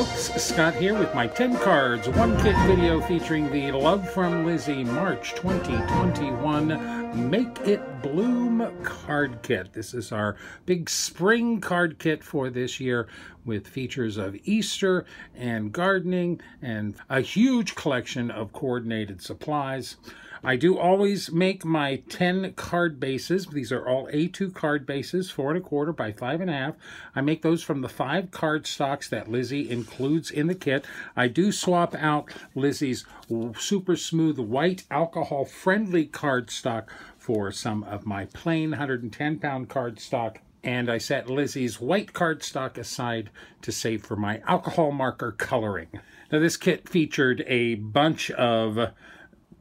folks, Scott here with my 10 cards, 1 kit video featuring the Love From Lizi March 2021 Make It Bloom card kit. This is our big spring card kit for this year with features of Easter and gardening and a huge collection of coordinated supplies. I do always make my 10 card bases. These are all A2 card bases, 4 1/4 by 5 1/2. I make those from the 5 card stocks that Lizi includes in the kit. I do swap out Lizi's super smooth white alcohol-friendly card stock for some of my plain 110-pound card stock. And I set Lizi's white cardstock aside to save for my alcohol marker coloring. Now this kit featured a bunch of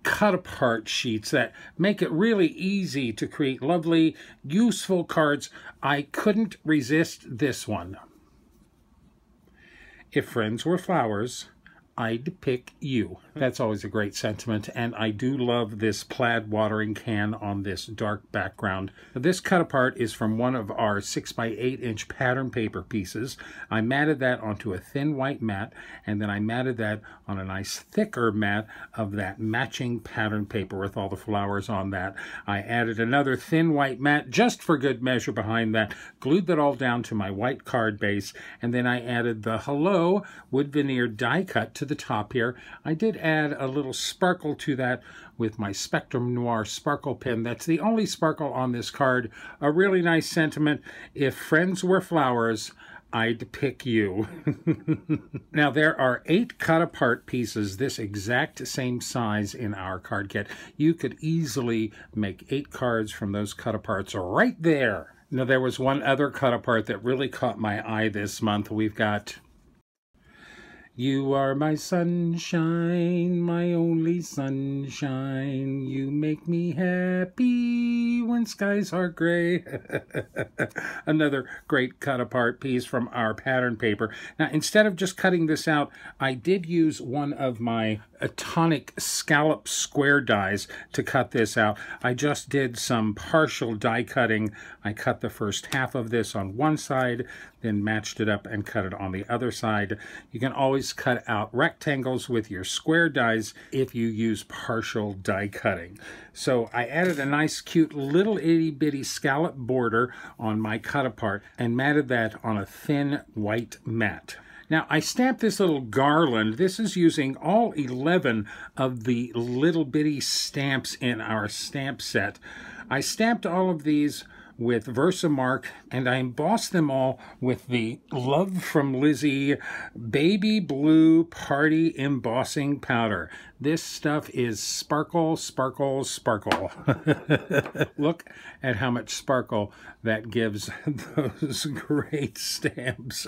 cut-apart sheets that make it really easy to create lovely, useful cards. I couldn't resist this one. If friends were flowers, I'd pick you. That's always a great sentiment, and I do love this plaid watering can on this dark background. This cut apart is from one of our 6 by 8 inch pattern paper pieces. I matted that onto a thin white mat, and then I matted that on a nice thicker mat of that matching pattern paper with all the flowers on that. I added another thin white mat just for good measure behind that, glued that all down to my white card base, and then I added the Hello wood veneer die cut to the top here. I did add a little sparkle to that with my Spectrum Noir sparkle pen. That's the only sparkle on this card. A really nice sentiment. If friends were flowers, I'd pick you. Now there are 8 cut apart pieces this exact same size in our card kit. You could easily make 8 cards from those cut aparts right there. Now there was one other cut apart that really caught my eye this month. We've got You are my sunshine, my only sunshine. You make me happy when skies are gray. Another great cut-apart piece from our pattern paper. Now, instead of just cutting this out, I did use one of my tonic scallop square dies to cut this out. I just did some partial die cutting. I cut the first half of this on one side, then matched it up and cut it on the other side. You can always cut out rectangles with your square dies if you use partial die cutting. So I added a nice cute little itty bitty scallop border on my cut apart and matted that on a thin white mat. Now, I stamped this little garland. This is using all 11 of the little bitty stamps in our stamp set. I stamped all of these with Versamark, and I embossed them all with the Love From Lizi Baby Blue Party Embossing Powder. This stuff is sparkle, sparkle, sparkle. Look at how much sparkle that gives those great stamps.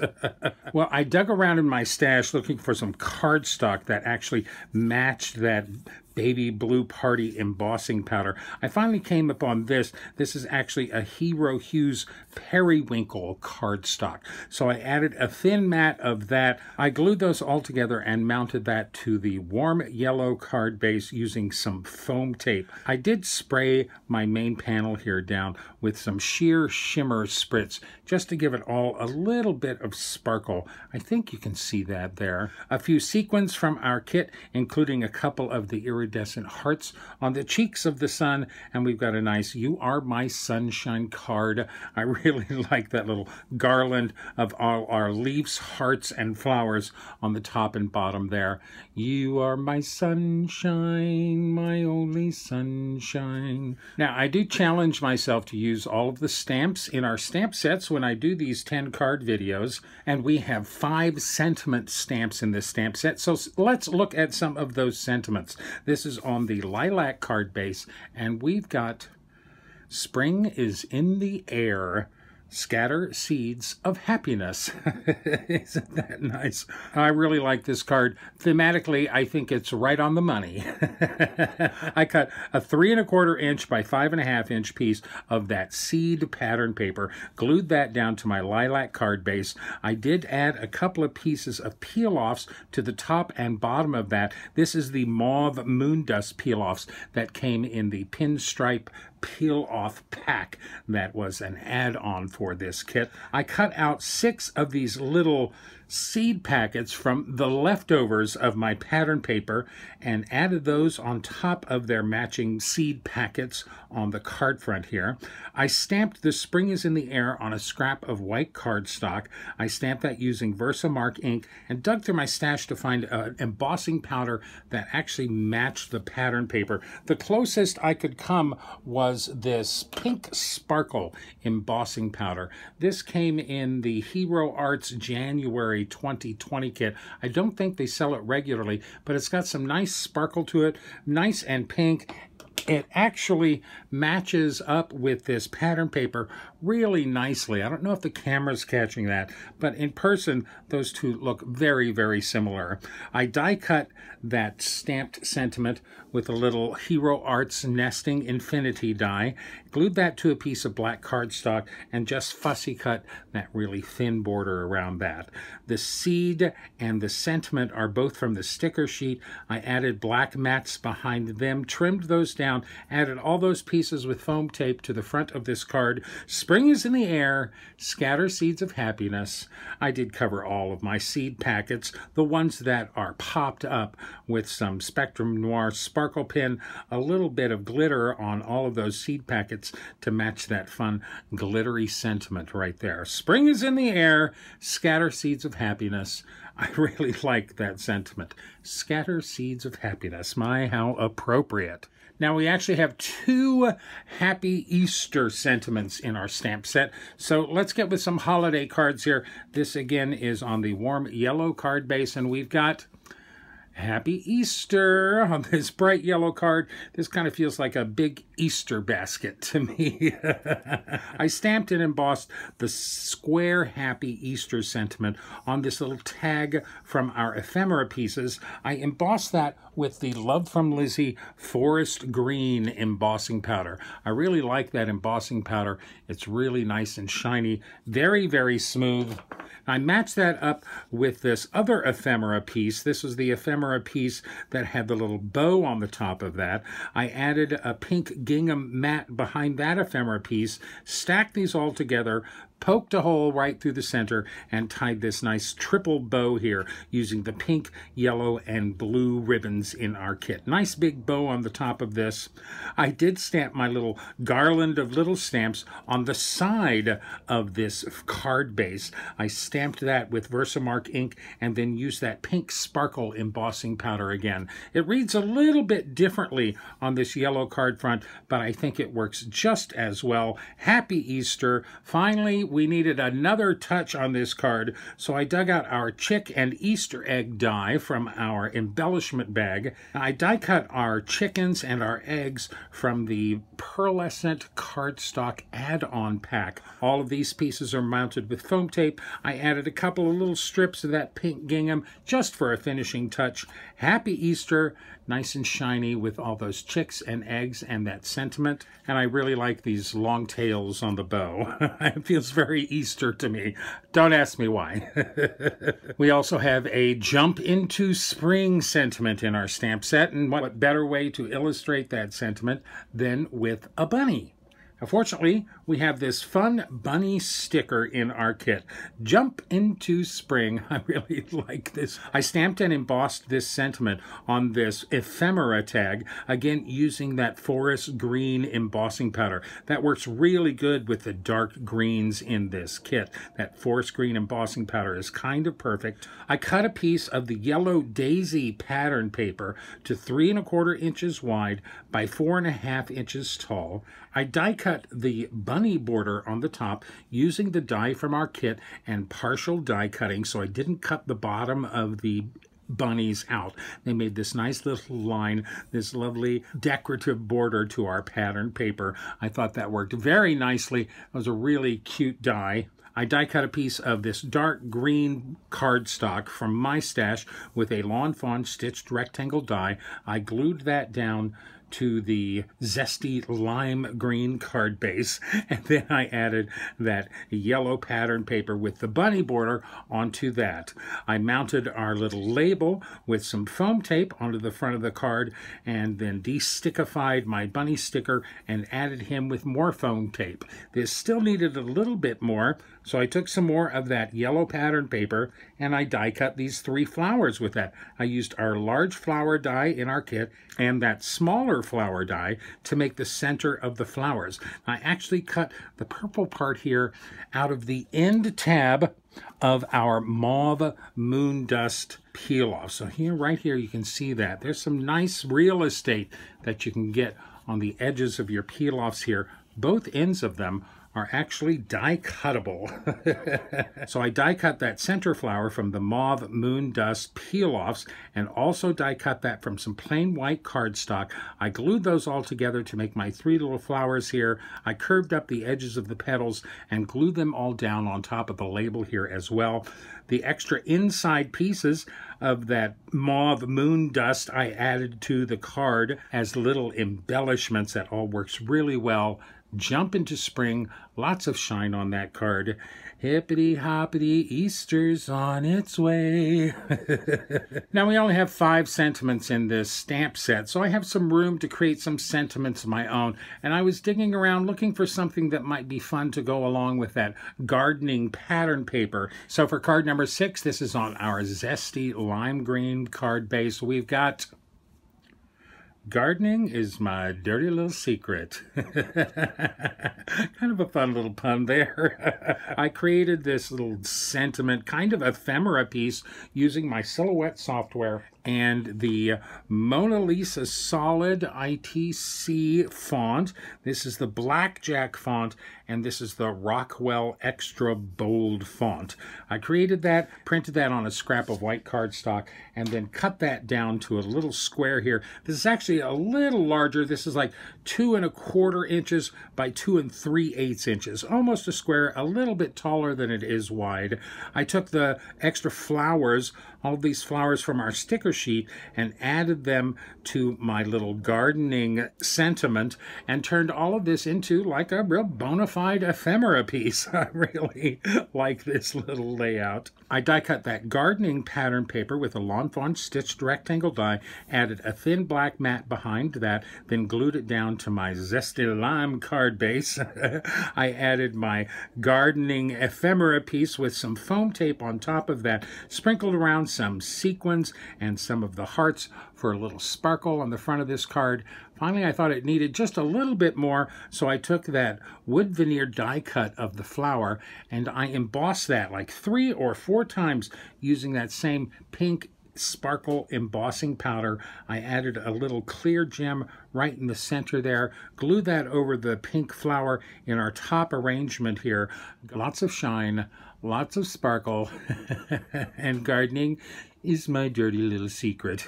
Well, I dug around in my stash looking for some cardstock that actually matched that Baby Blue Party embossing powder. I finally came upon this. This is actually a Hero Hughes Periwinkle cardstock. So I added a thin mat of that. I glued those all together and mounted that to the warm yellow card base using some foam tape. I did spray my main panel here down with some sheer shimmer spritz just to give it all a little bit of sparkle. I think you can see that there. A few sequins from our kit, including a couple of the iridescent hearts on the cheeks of the sun, and we've got a nice You Are My Sunshine card. I really like that little garland of all our leaves, hearts, and flowers on the top and bottom there. You are my sunshine, my only sunshine. Now, I do challenge myself to use all of the stamps in our stamp sets when I do these 10 card videos, and we have 5 sentiment stamps in this stamp set, so let's look at some of those sentiments. This is on the lilac card base, and we've got Spring is in the air. Scatter seeds of happiness. Isn't that nice? I really like this card. Thematically, I think it's right on the money. I cut a 3 1/4 inch by 5 1/2 inch piece of that seed pattern paper, glued that down to my lilac card base. I did add a couple of pieces of peel-offs to the top and bottom of that. This is the mauve moon dust peel-offs that came in the pinstripe peel-off pack that was an add-on for this kit. I cut out 6 of these little seed packets from the leftovers of my pattern paper and added those on top of their matching seed packets on the card front here. I stamped "The Spring is in the Air" on a scrap of white cardstock. I stamped that using Versamark ink and dug through my stash to find an embossing powder that actually matched the pattern paper. The closest I could come was this pink sparkle embossing powder. This came in the Hero Arts January 2020 kit. I don't think they sell it regularly, but it's got some nice sparkle to it, nice and pink. It actually matches up with this pattern paper really nicely. I don't know if the camera's catching that, but in person, those two look very, very similar. I die cut that stamped sentiment with a little Hero Arts Nesting Infinity die, glued that to a piece of black cardstock, and just fussy cut that really thin border around that. The seed and the sentiment are both from the sticker sheet. I added black mats behind them, trimmed those down, added all those pieces with foam tape to the front of this card. Spring is in the air, scatter seeds of happiness. I did cover all of my seed packets, the ones that are popped up, with some Spectrum Noir sparkle pin, a little bit of glitter on all of those seed packets to match that fun glittery sentiment right there. Spring is in the air, scatter seeds of happiness. I really like that sentiment. Scatter seeds of happiness. My, how appropriate. Now we actually have two Happy Easter sentiments in our stamp set. So let's get with some holiday cards here. This again is on the warm yellow card base, and we've got Happy Easter on this bright yellow card. This kind of feels like a big Easter basket to me. I stamped and embossed the square Happy Easter sentiment on this little tag from our ephemera pieces. I embossed that with the Love From Lizi Forest Green embossing powder. I really like that embossing powder. It's really nice and shiny, very, very smooth. I matched that up with this other ephemera piece. This was the ephemera piece that had the little bow on the top of that. I added a pink gingham mat behind that ephemera piece, stacked these all together, poked a hole right through the center, and tied this nice triple bow here using the pink, yellow, and blue ribbons in our kit. Nice big bow on the top of this. I did stamp my little garland of little stamps on the side of this card base. I stamped that with Versamark ink and then used that pink sparkle embossing powder again. It reads a little bit differently on this yellow card front, but I think it works just as well. Happy Easter. Finally, we needed another touch on this card, so I dug out our chick and Easter egg die from our embellishment bag. I die cut our chickens and our eggs from the pearlescent cardstock add-on pack. All of these pieces are mounted with foam tape. I added a couple of little strips of that pink gingham just for a finishing touch. Happy Easter, nice and shiny with all those chicks and eggs and that sentiment. And I really like these long tails on the bow. It feels very Easter to me. Don't ask me why. We also have a jump into spring sentiment in our stamp set, and what better way to illustrate that sentiment than with a bunny? Unfortunately, we have this fun bunny sticker in our kit. Jump into spring. I really like this. I stamped and embossed this sentiment on this ephemera tag, again using that forest green embossing powder. That works really good with the dark greens in this kit. That forest green embossing powder is kind of perfect. I cut a piece of the yellow daisy pattern paper to 3¼ inches wide by 4½ inches tall. I die cut the bunny border on the top using the die from our kit and partial die cutting, so I didn't cut the bottom of the bunnies out. They made this nice little line, this lovely decorative border to our pattern paper. I thought that worked very nicely. It was a really cute die. I die cut a piece of this dark green cardstock from my stash with a Lawn Fawn stitched rectangle die. I glued that down to the zesty lime green card base, and then I added that yellow pattern paper with the bunny border onto that. I mounted our little label with some foam tape onto the front of the card, and then de-stickified my bunny sticker and added him with more foam tape. This still needed a little bit more, so I took some more of that yellow pattern paper and I die cut these 3 flowers with that. I used our large flower die in our kit and that smaller flower die to make the center of the flowers. I actually cut the purple part here out of the end tab of our mauve moon dust peel off. So here, right here, you can see that. There's some nice real estate that you can get on the edges of your peel offs here. Both ends of them are actually die cuttable. So I die cut that center flower from the mauve moon dust peel offs and also die cut that from some plain white cardstock. I glued those all together to make my 3 little flowers here. I curved up the edges of the petals and glued them all down on top of the label here as well. The extra inside pieces of that mauve moon dust I added to the card as little embellishments. That all works really well. Jump into spring, lots of shine on that card. Hippity hoppity, Easter's on its way. Now we only have 5 sentiments in this stamp set, so I have some room to create some sentiments of my own. And I was digging around looking for something that might be fun to go along with that gardening pattern paper. So for card number 6, this is on our zesty lime green card base. We've got gardening is my dirty little secret. Kind of a fun little pun there. I created this little sentiment, kind of ephemera piece using my Silhouette software and the Mona Lisa Solid ITC font. This is the Blackjack font, and this is the Rockwell Extra Bold font. I created that, printed that on a scrap of white cardstock, and then cut that down to a little square here. This is actually a little larger. This is like 2 1/4 inches by 2 3/8 inches. Almost a square, a little bit taller than it is wide. I took the extra flowers, all of these flowers from our sticker sheet, and added them to my little gardening sentiment and turned all of this into like a real bona fide ephemera piece. I really like this little layout. I die cut that gardening pattern paper with a lawn fawn stitched rectangle die, added a thin black mat behind that, then glued it down to my zesty lime card base. I added my gardening ephemera piece with some foam tape on top of that, sprinkled around some sequins and some of the hearts for a little sparkle on the front of this card. Finally, I thought it needed just a little bit more, so I took that wood veneer die cut of the flower and I embossed that like 3 or 4 times using that same pink sparkle embossing powder. I added a little clear gem right in the center there, glued that over the pink flower in our top arrangement here. Lots of shine, lots of sparkle, and gardening is my dirty little secret.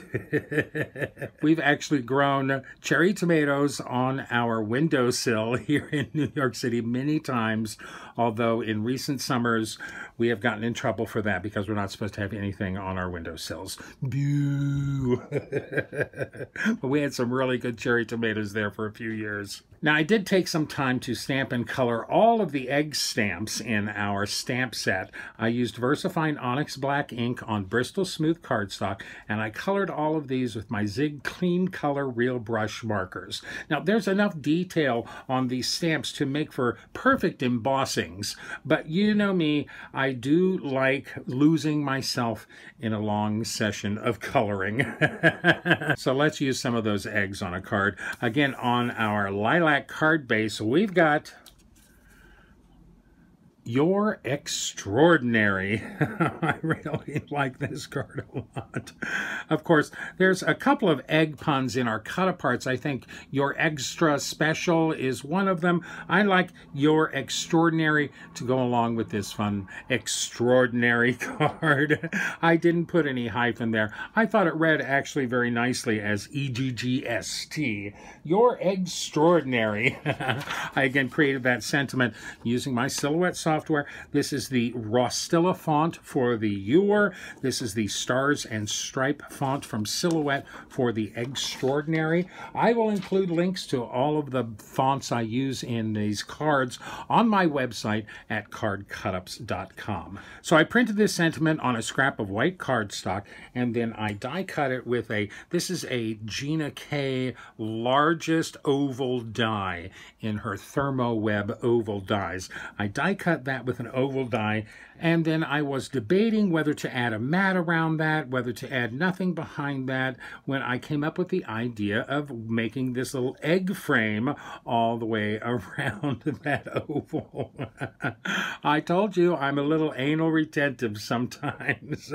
We've actually grown cherry tomatoes on our windowsill here in New York City many times, although in recent summers we have gotten in trouble for that because we're not supposed to have anything on our windowsills. Boo! But we had some really good cherry tomatoes there for a few years. Now, I did take some time to stamp and color all of the egg stamps in our stamp set. I used VersaFine Onyx Black ink on Bristol Smooth cardstock, and I colored all of these with my Zig Clean Color Real Brush markers. Now, there's enough detail on these stamps to make for perfect embossings, but you know me, I do like losing myself in a long session of coloring. So let's use some of those eggs on a card. Again, on our lilac card base, we've got You're Extraordinary. I really like this card a lot. Of course, there's a couple of egg puns in our cut-aparts. I think You're Extra Special is one of them. I like You're Extraordinary to go along with this fun extraordinary card. I didn't put any hyphen there. I thought it read actually very nicely as EGGST. You're Extraordinary. I again created that sentiment using my Silhouette software software. This is the Rostilla font for the Ewer. This is the Stars and Stripe font from Silhouette for the Extraordinary. I will include links to all of the fonts I use in these cards on my website at cardcutups.com. So I printed this sentiment on a scrap of white cardstock, and then I die cut it with this is a Gina K largest oval die in her ThermoWeb oval dies. I die cut that with an oval die, and then I was debating whether to add a mat around that, whether to add nothing behind that, when I came up with the idea of making this little egg frame all the way around that oval. I told you I'm a little anal retentive sometimes.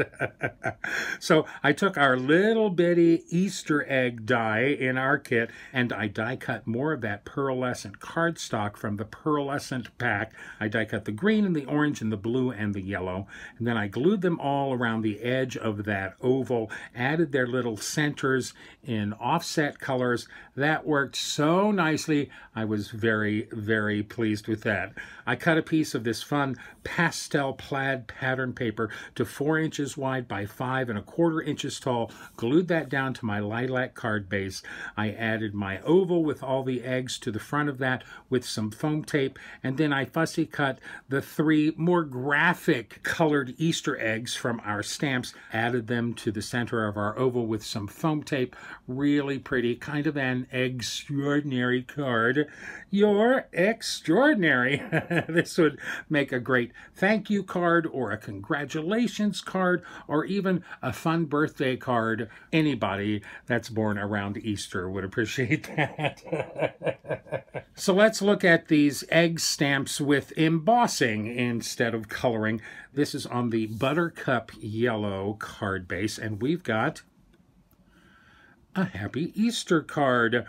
So I took our little bitty Easter egg die in our kit, and I die cut more of that pearlescent cardstock from the pearlescent pack. I die cut the green and the orange and the blue and the yellow, and then I glued them all around the edge of that oval, added their little centers in offset colors. That worked so nicely. I was very, very pleased with that. I cut a piece of this fun pastel plaid pattern paper to 4 inches wide by 5 1/4 inches tall, glued that down to my lilac card base. I added my oval with all the eggs to the front of that with some foam tape, and then I fussy cut the 3 more graphic colored Easter eggs from our stamps, added them to the center of our oval with some foam tape. Really pretty, kind of an extraordinary card. You're extraordinary. This would make a great thank you card, or a congratulations card, or even a fun birthday card. Anybody that's born around Easter would appreciate that. So let's look at these egg stamps with embossing instead of coloring. This is on the Buttercup Yellow card base, and we've got a Happy Easter card.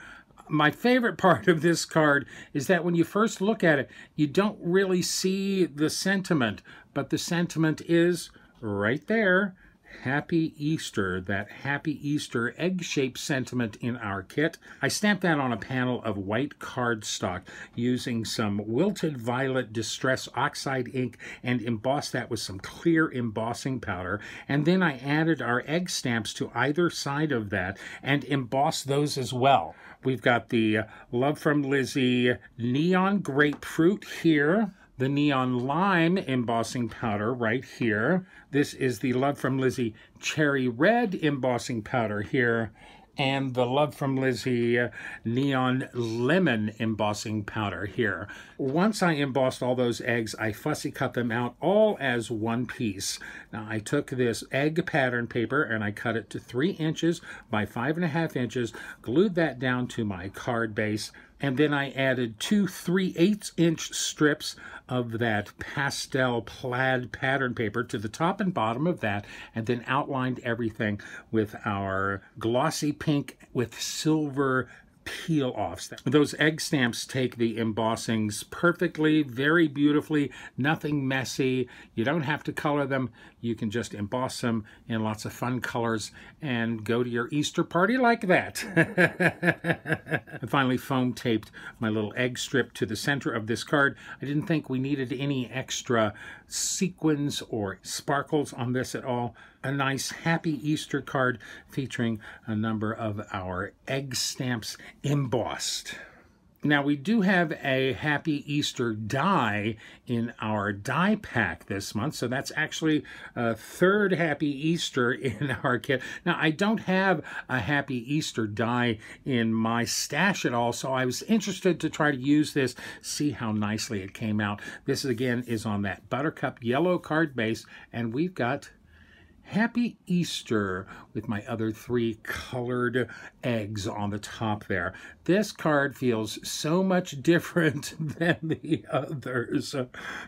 My favorite part of this card is that when you first look at it, you don't really see the sentiment, but the sentiment is right there. Happy Easter, that Happy Easter egg-shaped sentiment in our kit. I stamped that on a panel of white cardstock using some Wilted Violet Distress Oxide ink and embossed that with some clear embossing powder. And then I added our egg stamps to either side of that and embossed those as well. We've got the Love From Lizi Neon Grapefruit here, the Neon Lime embossing powder right here. This is the Love From Lizi Cherry Red embossing powder here, and the Love From Lizi Neon Lemon embossing powder here. Once I embossed all those eggs, I fussy cut them out all as one piece. Now I took this egg pattern paper and I cut it to 3 inches by 5 1/2 inches, glued that down to my card base, and then I added 2 3/8 inch strips of that pastel plaid pattern paper to the top and bottom of that, and then outlined everything with our glossy pink with silver peel-offs. Those egg stamps take the embossings perfectly, very beautifully, nothing messy. You don't have to color them. You can just emboss them in lots of fun colors and go to your Easter party like that. I finally foam taped my little egg strip to the center of this card. I didn't think we needed any extra sequins or sparkles on this at all. A nice Happy Easter card featuring a number of our egg stamps embossed. Now, we do have a Happy Easter die in our die pack this month, so that's actually a 3rd Happy Easter in our kit. Now, I don't have a Happy Easter die in my stash at all, so I was interested to try to use this, see how nicely it came out. This, again, is on that Buttercup Yellow card base, and we've got Happy Easter with my other 3 colored eggs on the top there. This card feels so much different than the others.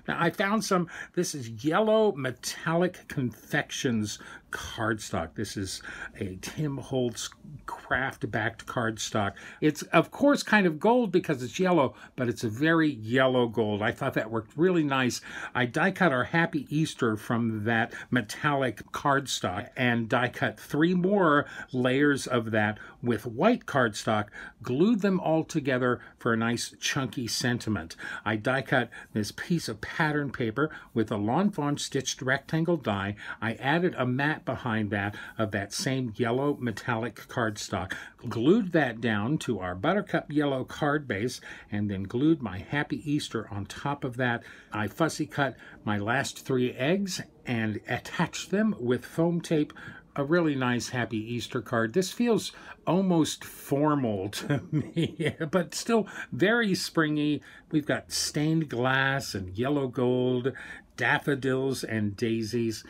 Now I found some, this is Yellow Metallic Confections cardstock. This is a Tim Holtz craft-backed cardstock. It's, of course, kind of gold because it's yellow, but it's a very yellow gold. I thought that worked really nice. I die cut our Happy Easter from that metallic cardstock and die cut 3 more layers of that with white cardstock, glued them all together for a nice chunky sentiment. I die cut this piece of pattern paper with a Lawn Fawn stitched rectangle die. I added a mat behind that of that same yellow metallic cardstock, glued that down to our buttercup yellow card base, and then glued my Happy Easter on top of that. I fussy cut my last 3 eggs and attached them with foam tape. A really nice Happy Easter card. This feels almost formal to me, but still very springy. We've got stained glass and yellow gold, daffodils and daisies.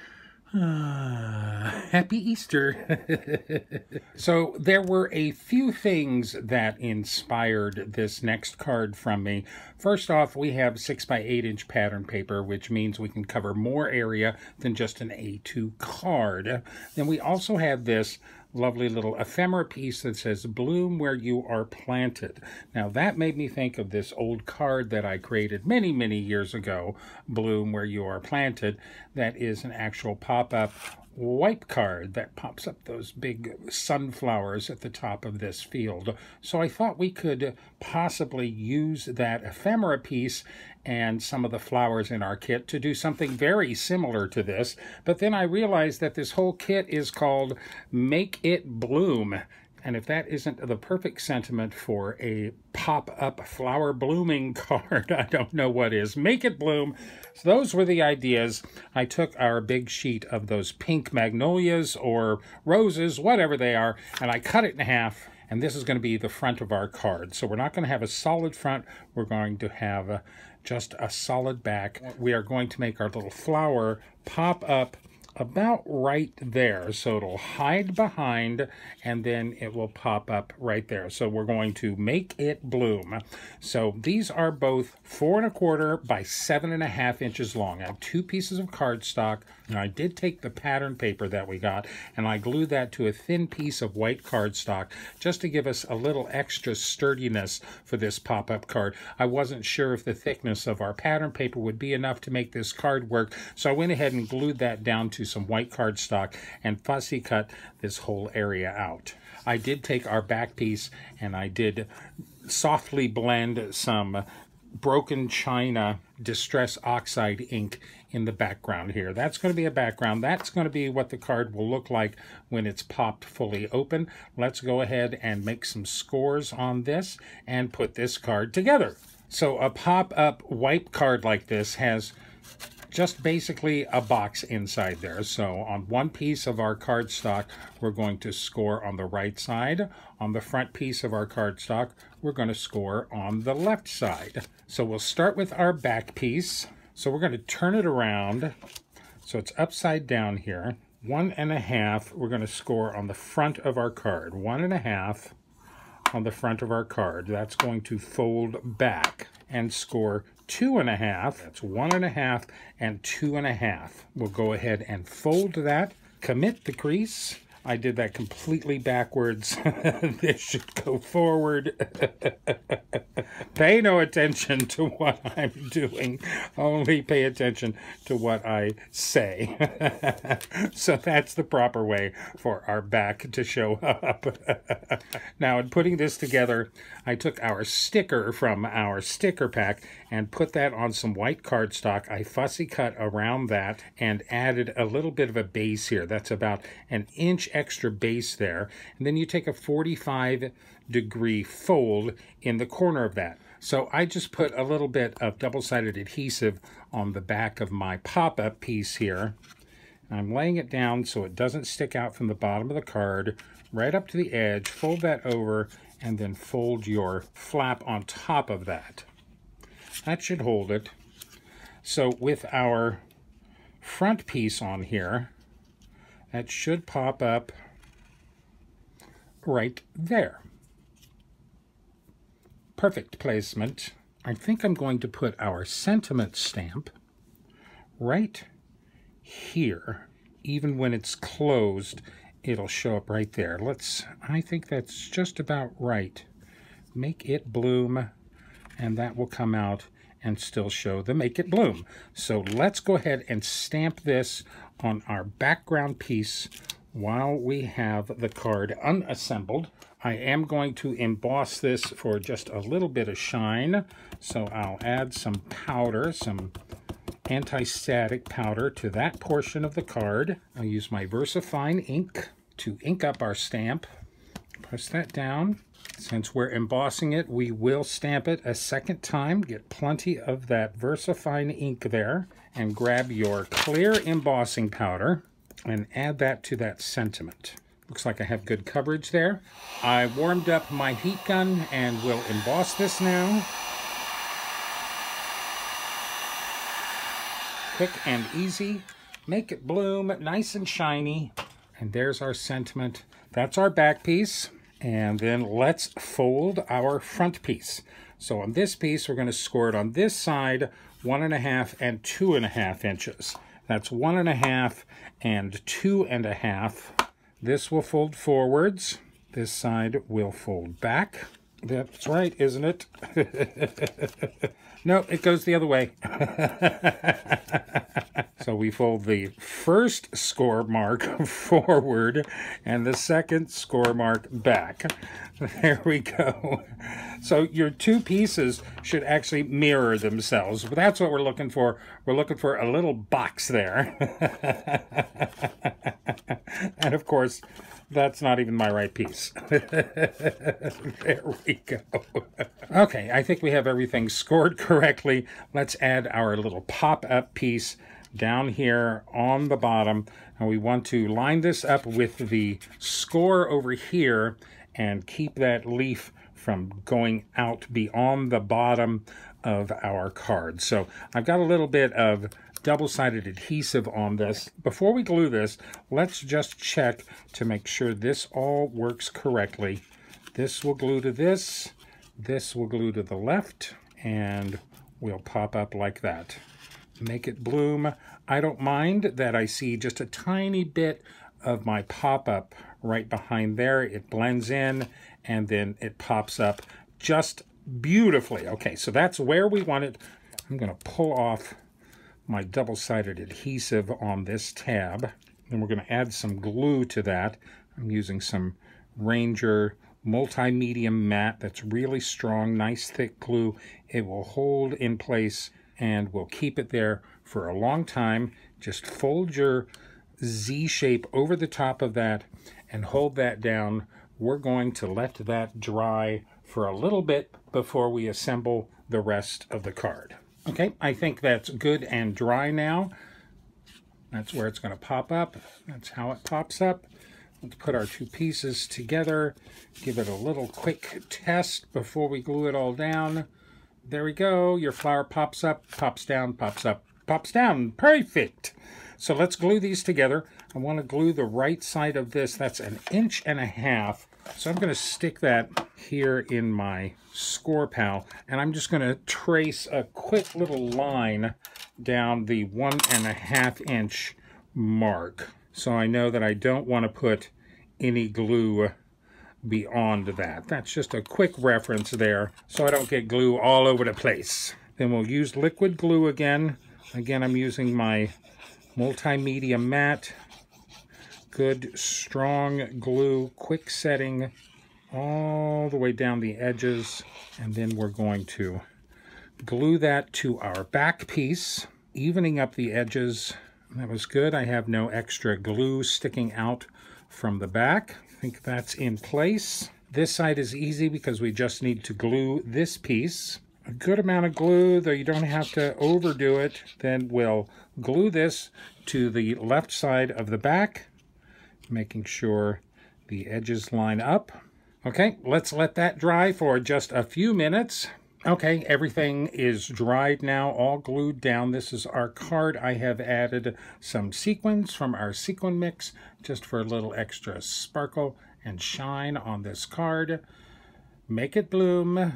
Happy Easter. So there were a few things that inspired this next card from me. First off, we have 6 by 8 inch pattern paper, which means we can cover more area than just an A2 card. Then we also have this lovely little ephemera piece that says "Bloom Where You Are Planted." Now that made me think of this old card that I created many, many years ago, "Bloom Where You Are Planted." That is an actual pop-up white card that pops up those big sunflowers at the top of this field. So I thought we could possibly use that ephemera piece and some of the flowers in our kit to do something very similar to this. But then I realized that this whole kit is called Make It Bloom. And if that isn't the perfect sentiment for a pop-up flower blooming card, I don't know what is. Make it bloom. So those were the ideas. I took our big sheet of those pink magnolias or roses, whatever they are, and I cut it in half. And this is going to be the front of our card. So we're not going to have a solid front. We're going to have just a solid back. We are going to make our little flower pop up about right there, so it'll hide behind and then it will pop up right there. So we're going to make it bloom. So these are both 4 1/4 by 7 1/2 inches long. I have 2 pieces of cardstock, and I did take the pattern paper that we got and I glued that to a thin piece of white cardstock just to give us a little extra sturdiness for this pop-up card. I wasn't sure if the thickness of our pattern paper would be enough to make this card work, so I went ahead and glued that down to some white cardstock and fussy cut this whole area out. I did take our back piece and I did softly blend some broken china distress oxide ink in the background here. That's going to be a background. That's going to be what the card will look like when it's popped fully open. Let's go ahead and make some scores on this and put this card together. So a pop-up white card like this has just basically a box inside there. So on one piece of our cardstock, we're going to score on the right side. On the front piece of our cardstock, we're going to score on the left side. So we'll start with our back piece. So we're going to turn it around so it's upside down here. 1 1/2, we're going to score on the front of our card. 1 1/2 on the front of our card. That's going to fold back and score 2 1/2. That's 1 1/2 and 2 1/2. We'll go ahead and fold that, commit the crease. I did that completely backwards. This should go forward. Pay no attention to what I'm doing. Only pay attention to what I say. So that's the proper way for our back to show up. Now, in putting this together, I took our sticker from our sticker pack and put that on some white cardstock. I fussy cut around that and added a little bit of a base here. That's about an inch extra base there. And then you take a 45-degree fold in the corner of that. So I just put a little bit of double-sided adhesive on the back of my pop-up piece here. I'm laying it down so it doesn't stick out from the bottom of the card, right up to the edge. Fold that over and then fold your flap on top of that. That should hold it. So with our front piece on here, that should pop up right there. Perfect placement. I think I'm going to put our sentiment stamp right here. even when it's closed, it'll show up right there. I think that's just about right. Make it bloom, and that will come out and still show the make it bloom. So let's go ahead and stamp this on our background piece while we have the card unassembled. I am going to emboss this for just a little bit of shine, so I'll add some powder, some anti-static powder to that portion of the card. I'll use my VersaFine ink to ink up our stamp. Press that down. Since we're embossing it, we will stamp it a second time. Get plenty of that VersaFine ink there, and grab your clear embossing powder and add that to that sentiment. Looks like I have good coverage there. I warmed up my heat gun and will emboss this now. Quick and easy. Make it bloom nice and shiny. And there's our sentiment. That's our back piece. And then let's fold our front piece. So on this piece, we're going to score it on this side 1.5 and 2.5 inches. That's 1.5 and 2.5. This will fold forwards. This side will fold back. That's right, isn't it? No, it goes the other way. So we fold the first score mark forward and the second score mark back. There we go. So your two pieces should actually mirror themselves. But that's what we're looking for. We're looking for a little box there. And of course, that's not even my right piece. There we go. Okay, I think we have everything scored correctly. Let's add our little pop-up piece down here on the bottom. And we want to line this up with the score over here and keep that leaf from going out beyond the bottom of our card. So I've got a little bit of double-sided adhesive on this. Before we glue this, let's just check to make sure this all works correctly. This will glue to this will glue to the left, and we'll pop up like that. Make it bloom. I don't mind that I see just a tiny bit of my pop-up right behind there. It blends in, and then it pops up just beautifully. Okay, so that's where we want it. I'm going to pull off my double-sided adhesive on this tab. Then we're going to add some glue to that. I'm using some Ranger multi-medium matte that's really strong, nice thick glue. It will hold in place and will keep it there for a long time. Just fold your Z shape over the top of that and hold that down. We're going to let that dry for a little bit before we assemble the rest of the card. Okay, I think that's good and dry now. That's where it's going to pop up. That's how it pops up. Let's put our two pieces together. Give it a little quick test before we glue it all down. There we go. Your flower pops up, pops down, pops up, pops down. Perfect. So let's glue these together. I want to glue the right side of this. That's 1.5 inches. So I'm going to stick that here in my score pal, and I'm just going to trace a quick little line down the 1.5 inch mark. So I know that I don't want to put any glue beyond that. That's just a quick reference there, so I don't get glue all over the place. Then we'll use liquid glue again. Again, I'm using my multimedia matte. Good, strong glue, quick setting all the way down the edges. And then we're going to glue that to our back piece, evening up the edges. That was good. I have no extra glue sticking out from the back. I think that's in place. This side is easy because we just need to glue this piece. A good amount of glue, though you don't have to overdo it. Then we'll glue this to the left side of the back, making sure the edges line up. Okay, let's let that dry for just a few minutes. Okay, everything is dried now, all glued down. This is our card. I have added some sequins from our sequin mix just for a little extra sparkle and shine on this card. Make it bloom.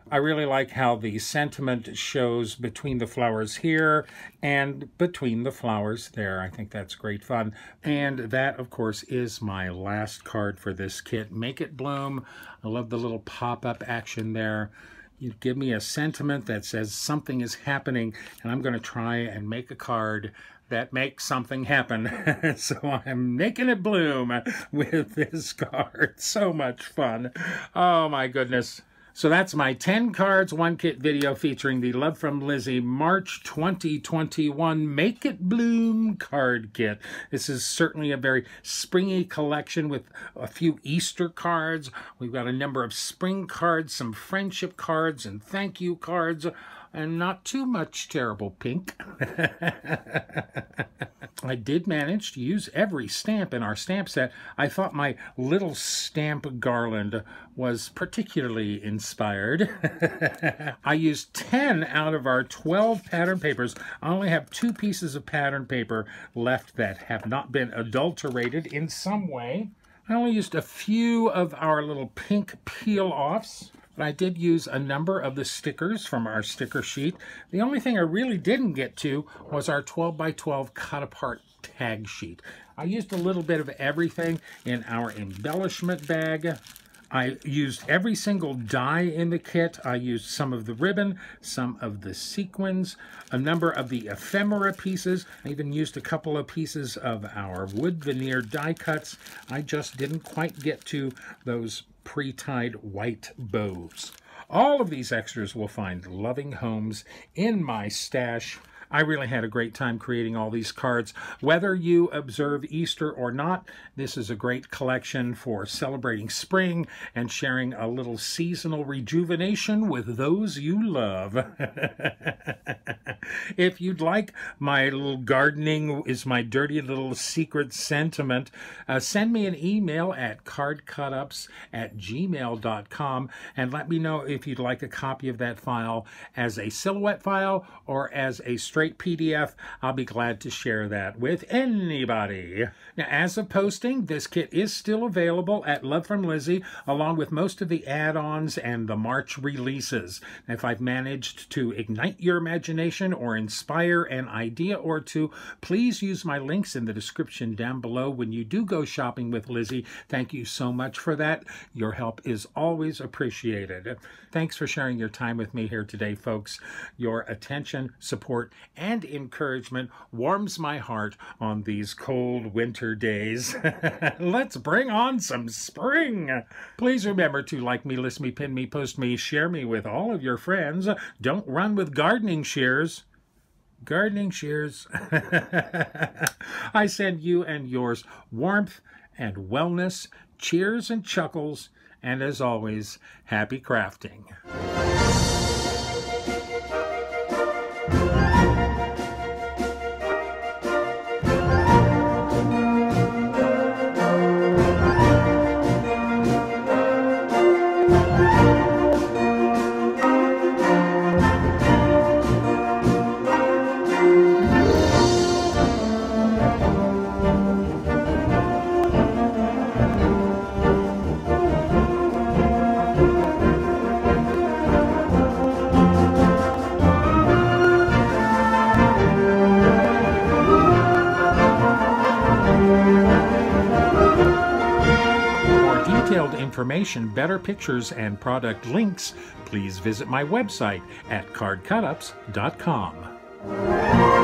I really like how the sentiment shows between the flowers here and between the flowers there. I think that's great fun. And that, of course, is my last card for this kit. Make It Bloom. I love the little pop-up action there. You give me a sentiment that says something is happening, and I'm going to try and make a card that makes something happen. So I'm making it bloom with this card. So much fun. Oh my goodness. So that's my 10 cards, 1 kit video featuring the Love From Lizi March 2021 Make It Bloom card kit. This is certainly a very springy collection with a few Easter cards. We've got a number of spring cards, some friendship cards, and thank you cards, and not too much terrible pink. I did manage to use every stamp in our stamp set. I thought my little stamp garland was particularly inspired. I used 10 out of our 12 pattern papers. I only have 2 pieces of pattern paper left that have not been adulterated in some way. I only used a few of our little pink peel-offs. But I did use a number of the stickers from our sticker sheet. The only thing I really didn't get to was our 12 by 12 cut apart tag sheet. I used a little bit of everything in our embellishment bag. I used every single die in the kit. I used some of the ribbon, some of the sequins, a number of the ephemera pieces. I even used a couple of pieces of our wood veneer die cuts. I just didn't quite get to those pre-tied white bows. All of these extras will find loving homes in my stash. I really had a great time creating all these cards. Whether you observe Easter or not, this is a great collection for celebrating spring and sharing a little seasonal rejuvenation with those you love. If you'd like my little gardening is my dirty little secret sentiment, send me an email at cardcutups@gmail.com and let me know if you'd like a copy of that file as a silhouette file or as a straight PDF. I'll be glad to share that with anybody. Now, as of posting, this kit is still available at Love From Lizi, along with most of the add-ons and the March releases. If I've managed to ignite your imagination or inspire an idea or two, please use my links in the description down below when you do go shopping with Lizi. Thank you so much for that. Your help is always appreciated. Thanks for sharing your time with me here today, folks. Your attention, support, and encouragement warms my heart on these cold winter days. Let's bring on some spring. Please remember to like me, list me, pin me, post me, share me with all of your friends. Don't run with gardening shears. Gardening shears. I send you and yours warmth and wellness, cheers and chuckles, and as always, happy crafting. Information, better pictures, and product links, please visit my website at cardcutups.com.